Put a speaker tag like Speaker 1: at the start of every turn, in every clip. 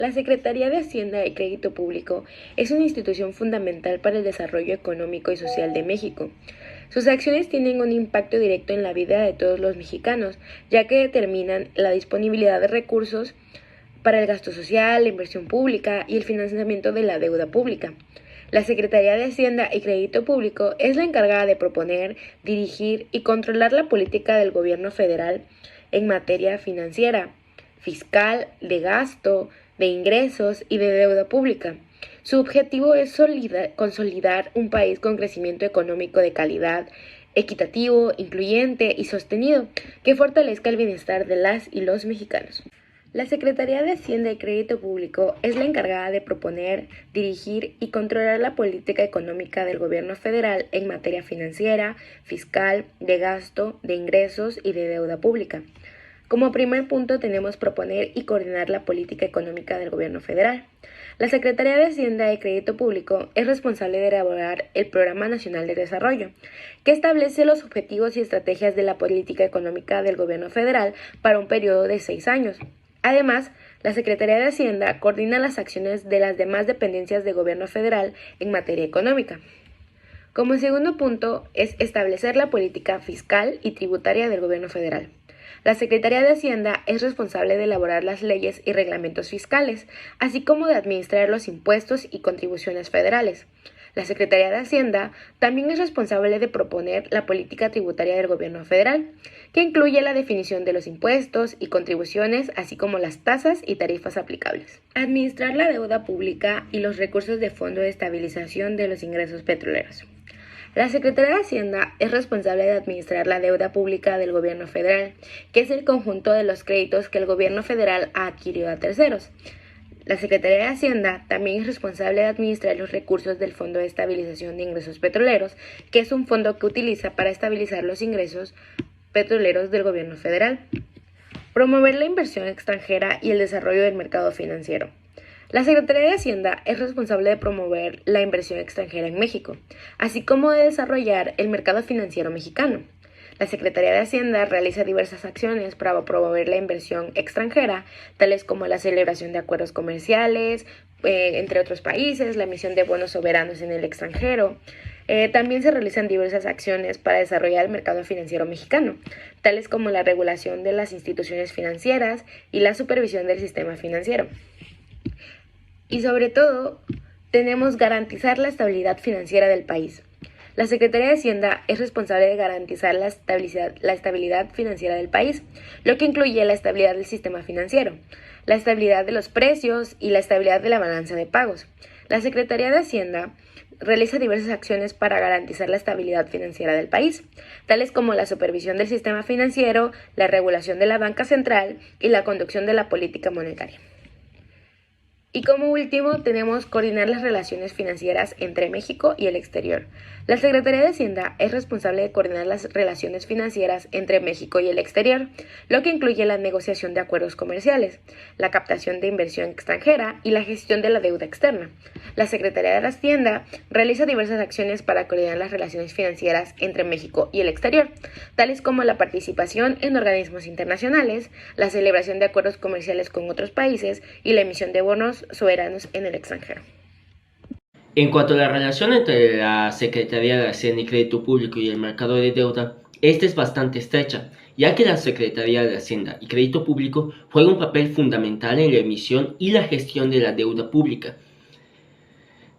Speaker 1: La Secretaría de Hacienda y Crédito Público es una institución fundamental para el desarrollo económico y social de México. Sus acciones tienen un impacto directo en la vida de todos los mexicanos, ya que determinan la disponibilidad de recursos para el gasto social, la inversión pública y el financiamiento de la deuda pública. La Secretaría de Hacienda y Crédito Público es la encargada de proponer, dirigir y controlar la política del gobierno federal en materia financiera, fiscal, de gasto, de ingresos y de deuda pública. Su objetivo es consolidar un país con crecimiento económico de calidad, equitativo, incluyente y sostenido, que fortalezca el bienestar de las y los mexicanos. La Secretaría de Hacienda y Crédito Público es la encargada de proponer, dirigir y controlar la política económica del gobierno federal en materia financiera, fiscal, de gasto, de ingresos y de deuda pública. Como primer punto tenemos proponer y coordinar la política económica del gobierno federal. La Secretaría de Hacienda y Crédito Público es responsable de elaborar el Programa Nacional de Desarrollo, que establece los objetivos y estrategias de la política económica del gobierno federal para un periodo de 6 años. Además, la Secretaría de Hacienda coordina las acciones de las demás dependencias del gobierno federal en materia económica. Como segundo punto es establecer la política fiscal y tributaria del gobierno federal. La Secretaría de Hacienda es responsable de elaborar las leyes y reglamentos fiscales, así como de administrar los impuestos y contribuciones federales. La Secretaría de Hacienda también es responsable de proponer la política tributaria del gobierno federal, que incluye la definición de los impuestos y contribuciones, así como las tasas y tarifas aplicables. Administrar la deuda pública y los recursos de Fondo de Estabilización de los Ingresos Petroleros. La Secretaría de Hacienda es responsable de administrar la deuda pública del gobierno federal, que es el conjunto de los créditos que el gobierno federal ha adquirido a terceros. La Secretaría de Hacienda también es responsable de administrar los recursos del Fondo de Estabilización de Ingresos Petroleros, que es un fondo que utiliza para estabilizar los ingresos petroleros del gobierno federal. Promover la inversión extranjera y el desarrollo del mercado financiero. La Secretaría de Hacienda es responsable de promover la inversión extranjera en México, así como de desarrollar el mercado financiero mexicano. La Secretaría de Hacienda realiza diversas acciones para promover la inversión extranjera, tales como la celebración de acuerdos comerciales entre otros países, la emisión de bonos soberanos en el extranjero. También se realizan diversas acciones para desarrollar el mercado financiero mexicano, tales como la regulación de las instituciones financieras y la supervisión del sistema financiero. Y sobre todo, tenemos garantizar la estabilidad financiera del país. La Secretaría de Hacienda es responsable de garantizar la estabilidad financiera del país, lo que incluye la estabilidad del sistema financiero, la estabilidad de los precios y la estabilidad de la balanza de pagos. La Secretaría de Hacienda realiza diversas acciones para garantizar la estabilidad financiera del país, tales como la supervisión del sistema financiero, la regulación de la banca central y la conducción de la política monetaria. Y como último, tenemos coordinar las relaciones financieras entre México y el exterior. La Secretaría de Hacienda es responsable de coordinar las relaciones financieras entre México y el exterior, lo que incluye la negociación de acuerdos comerciales, la captación de inversión extranjera y la gestión de la deuda externa. La Secretaría de Hacienda realiza diversas acciones para coordinar las relaciones financieras entre México y el exterior, tales como la participación en organismos internacionales, la celebración de acuerdos comerciales con otros países y la emisión de bonos soberanos en el extranjero.
Speaker 2: En cuanto a la relación entre la Secretaría de Hacienda y Crédito Público y el mercado de deuda, esta es bastante estrecha, ya que la Secretaría de Hacienda y Crédito Público juega un papel fundamental en la emisión y la gestión de la deuda pública.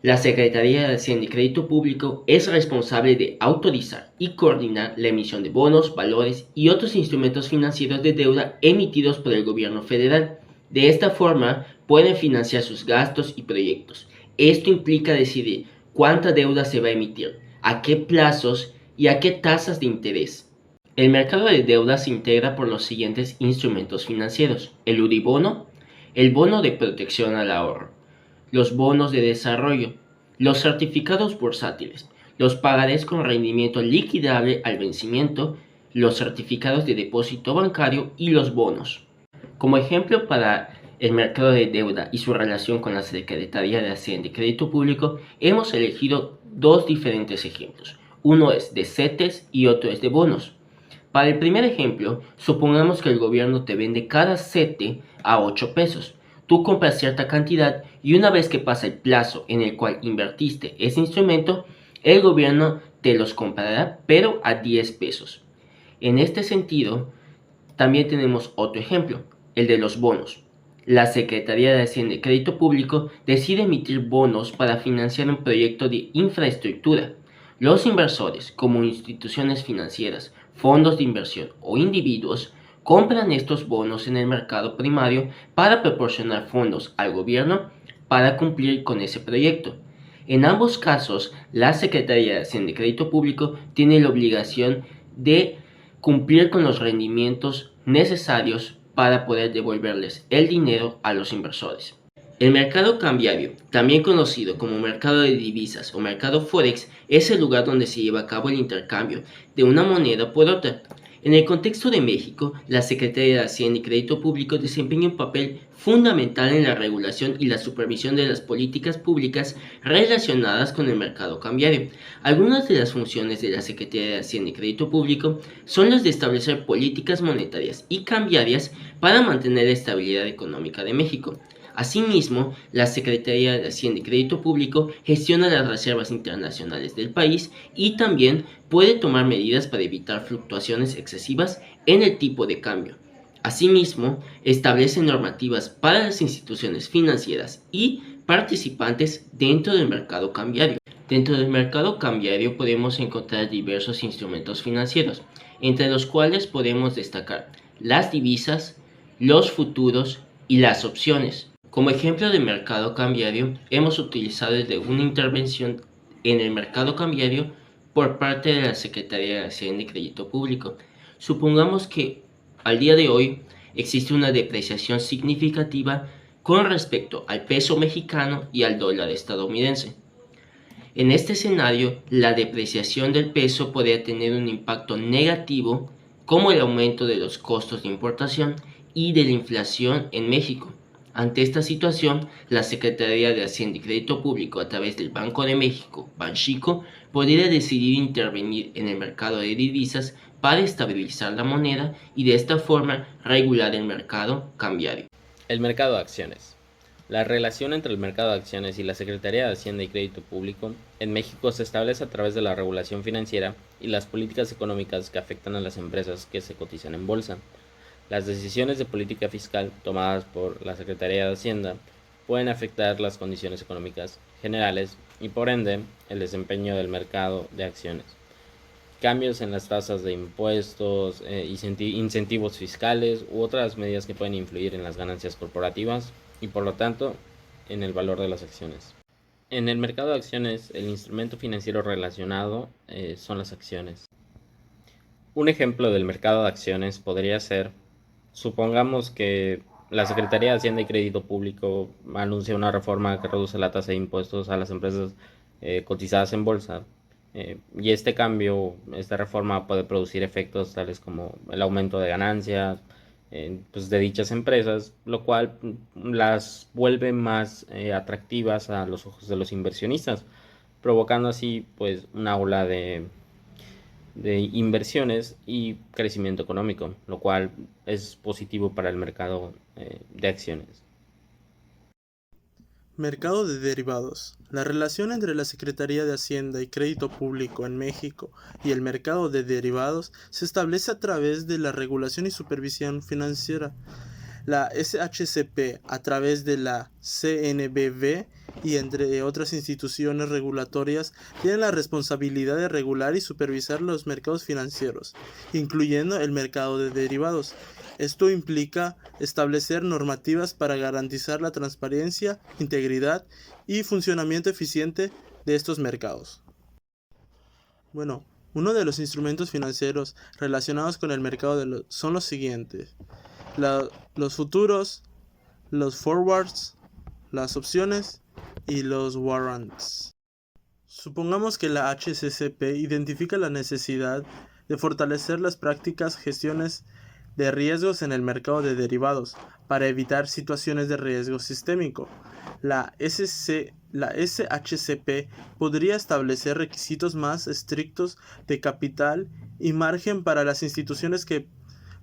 Speaker 2: La Secretaría de Hacienda y Crédito Público es responsable de autorizar y coordinar la emisión de bonos, valores y otros instrumentos financieros de deuda emitidos por el gobierno federal. De esta forma, pueden financiar sus gastos y proyectos. Esto implica decidir cuánta deuda se va a emitir, a qué plazos y a qué tasas de interés. El mercado de deuda se integra por los siguientes instrumentos financieros: el Uribono, el bono de protección al ahorro, los bonos de desarrollo, los certificados bursátiles, los pagarés con rendimiento liquidable al vencimiento, los certificados de depósito bancario y los bonos. Como ejemplo para el mercado de deuda y su relación con la Secretaría de Hacienda y Crédito Público, hemos elegido dos diferentes ejemplos. Uno es de CETES y otro es de bonos. Para el primer ejemplo, supongamos que el gobierno te vende cada CETE a 8 pesos. tú compras cierta cantidad y una vez que pasa el plazo en el cual invertiste ese instrumento, el gobierno te los comprará, pero a 10 pesos. En este sentido, también tenemos otro ejemplo, el de los bonos. La Secretaría de Hacienda y Crédito Público decide emitir bonos para financiar un proyecto de infraestructura. Los inversores, como instituciones financieras, fondos de inversión o individuos, compran estos bonos en el mercado primario para proporcionar fondos al gobierno para cumplir con ese proyecto. En ambos casos, la Secretaría de Hacienda y Crédito Público tiene la obligación de cumplir con los rendimientos necesarios para poder devolverles el dinero a los inversores. El mercado cambiario, también conocido como mercado de divisas o mercado forex, es el lugar donde se lleva a cabo el intercambio de una moneda por otra. En el contexto de México, la Secretaría de Hacienda y Crédito Público desempeña un papel fundamental en la regulación y la supervisión de las políticas públicas relacionadas con el mercado cambiario. Algunas de las funciones de la Secretaría de Hacienda y Crédito Público son las de establecer políticas monetarias y cambiarias para mantener la estabilidad económica de México. Asimismo, la Secretaría de Hacienda y Crédito Público gestiona las reservas internacionales del país y también puede tomar medidas para evitar fluctuaciones excesivas en el tipo de cambio. Asimismo, establece normativas para las instituciones financieras y participantes dentro del mercado cambiario. Dentro del mercado cambiario podemos encontrar diversos instrumentos financieros, entre los cuales podemos destacar las divisas, los futuros y las opciones. Como ejemplo de mercado cambiario, hemos utilizado desde una intervención en el mercado cambiario por parte de la Secretaría de Hacienda y Crédito Público. Supongamos que al día de hoy existe una depreciación significativa con respecto al peso mexicano y al dólar estadounidense. En este escenario, la depreciación del peso podría tener un impacto negativo como el aumento de los costos de importación y de la inflación en México. Ante esta situación, la Secretaría de Hacienda y Crédito Público, a través del Banco de México, Banxico, podría decidir intervenir en el mercado de divisas para estabilizar la moneda y de esta forma regular el mercado cambiario.
Speaker 3: El mercado de acciones. La relación entre el mercado de acciones y la Secretaría de Hacienda y Crédito Público en México se establece a través de la regulación financiera y las políticas económicas que afectan a las empresas que se cotizan en bolsa. Las decisiones de política fiscal tomadas por la Secretaría de Hacienda pueden afectar las condiciones económicas generales y por ende el desempeño del mercado de acciones. Cambios en las tasas de impuestos, incentivos fiscales u otras medidas que pueden influir en las ganancias corporativas y por lo tanto en el valor de las acciones. En el mercado de acciones, el instrumento financiero relacionado son las acciones. Un ejemplo del mercado de acciones podría ser, supongamos que la Secretaría de Hacienda y Crédito Público anuncia una reforma que reduce la tasa de impuestos a las empresas cotizadas en bolsa. Y esta reforma puede producir efectos tales como el aumento de ganancias pues de dichas empresas, lo cual las vuelve más atractivas a los ojos de los inversionistas, provocando así pues una ola de inversiones y crecimiento económico, lo cual es positivo para el mercado de acciones.
Speaker 4: Mercado de derivados. La relación entre la Secretaría de Hacienda y Crédito Público en México y el mercado de derivados se establece a través de la regulación y supervisión financiera. La SHCP, a través de la CNBV y entre otras instituciones regulatorias, tiene la responsabilidad de regular y supervisar los mercados financieros, incluyendo el mercado de derivados. Esto implica establecer normativas para garantizar la transparencia, integridad y funcionamiento eficiente de estos mercados. Bueno, uno de los instrumentos financieros relacionados con el mercado son los siguientes: los futuros, los forwards, las opciones y los warrants. Supongamos que la HCCP identifica la necesidad de fortalecer las prácticas gestiones de riesgos en el mercado de derivados para evitar situaciones de riesgo sistémico. La SHCP podría establecer requisitos más estrictos de capital y margen para las instituciones que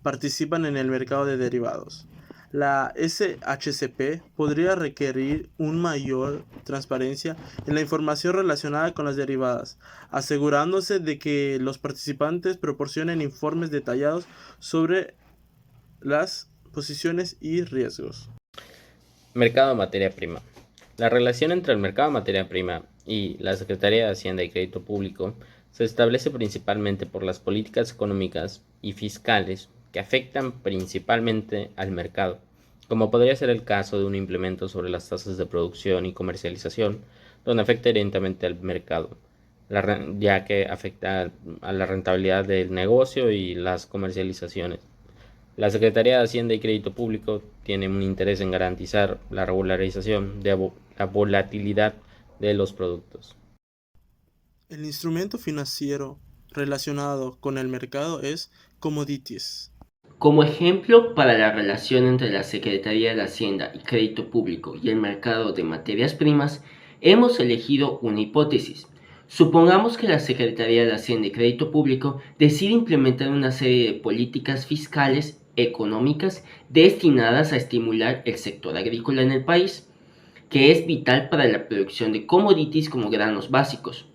Speaker 4: participan en el mercado de derivados. La SHCP podría requerir una mayor transparencia en la información relacionada con las derivadas, asegurándose de que los participantes proporcionen informes detallados sobre las posiciones y riesgos.
Speaker 3: Mercado de materia prima. La relación entre el mercado de materia prima y la Secretaría de Hacienda y Crédito Público se establece principalmente por las políticas económicas y fiscales que afectan principalmente al mercado, como podría ser el caso de un implemento sobre las tasas de producción y comercialización, donde afecta directamente al mercado, ya que afecta a la rentabilidad del negocio y las comercializaciones. La Secretaría de Hacienda y Crédito Público tiene un interés en garantizar la regularización de la volatilidad de los productos.
Speaker 4: El instrumento financiero relacionado con el mercado es commodities.
Speaker 2: Como ejemplo para la relación entre la Secretaría de Hacienda y Crédito Público y el mercado de materias primas, hemos elegido una hipótesis. Supongamos que la Secretaría de Hacienda y Crédito Público decide implementar una serie de políticas fiscales, económicas, destinadas a estimular el sector agrícola en el país, que es vital para la producción de commodities como granos básicos.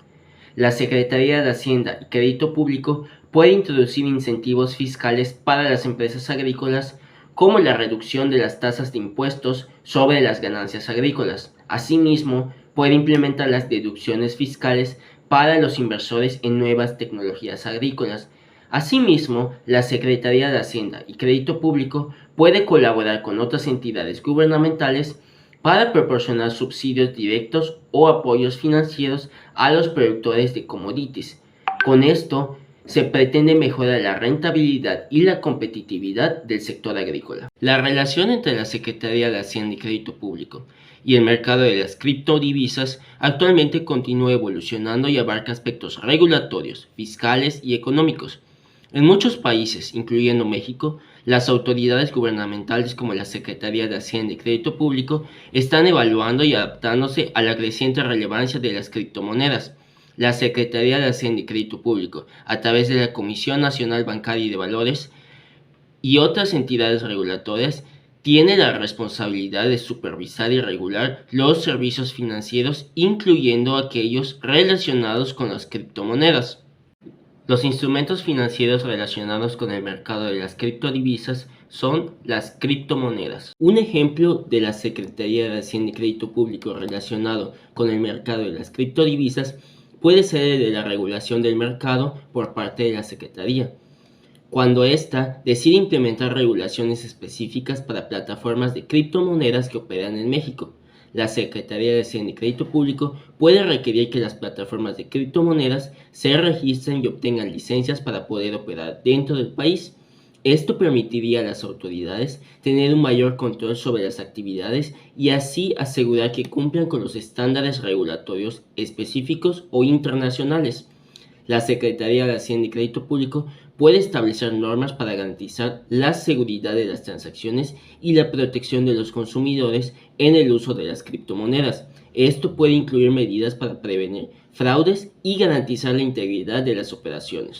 Speaker 2: La Secretaría de Hacienda y Crédito Público puede introducir incentivos fiscales para las empresas agrícolas, como la reducción de las tasas de impuestos sobre las ganancias agrícolas. Asimismo, puede implementar las deducciones fiscales para los inversores en nuevas tecnologías agrícolas. Asimismo, la Secretaría de Hacienda y Crédito Público puede colaborar con otras entidades gubernamentales para proporcionar subsidios directos o apoyos financieros a los productores de commodities. Con esto, se pretende mejorar la rentabilidad y la competitividad del sector agrícola. La relación entre la Secretaría de Hacienda y Crédito Público y el mercado de las criptodivisas actualmente continúa evolucionando y abarca aspectos regulatorios, fiscales y económicos. En muchos países, incluyendo México, las autoridades gubernamentales como la Secretaría de Hacienda y Crédito Público están evaluando y adaptándose a la creciente relevancia de las criptomonedas. La Secretaría de Hacienda y Crédito Público, a través de la Comisión Nacional Bancaria y de Valores y otras entidades regulatorias, tiene la responsabilidad de supervisar y regular los servicios financieros, incluyendo aquellos relacionados con las criptomonedas. Los instrumentos financieros relacionados con el mercado de las criptodivisas son las criptomonedas. Un ejemplo de la Secretaría de Hacienda y Crédito Público relacionado con el mercado de las criptodivisas puede ser el de la regulación del mercado por parte de la Secretaría, cuando ésta decide implementar regulaciones específicas para plataformas de criptomonedas que operan en México. La Secretaría de Hacienda y Crédito Público puede requerir que las plataformas de criptomonedas se registren y obtengan licencias para poder operar dentro del país. Esto permitiría a las autoridades tener un mayor control sobre las actividades y así asegurar que cumplan con los estándares regulatorios específicos o internacionales. La Secretaría de Hacienda y Crédito Público puede establecer normas para garantizar la seguridad de las transacciones y la protección de los consumidores en el uso de las criptomonedas. Esto puede incluir medidas para prevenir fraudes y garantizar la integridad de las operaciones.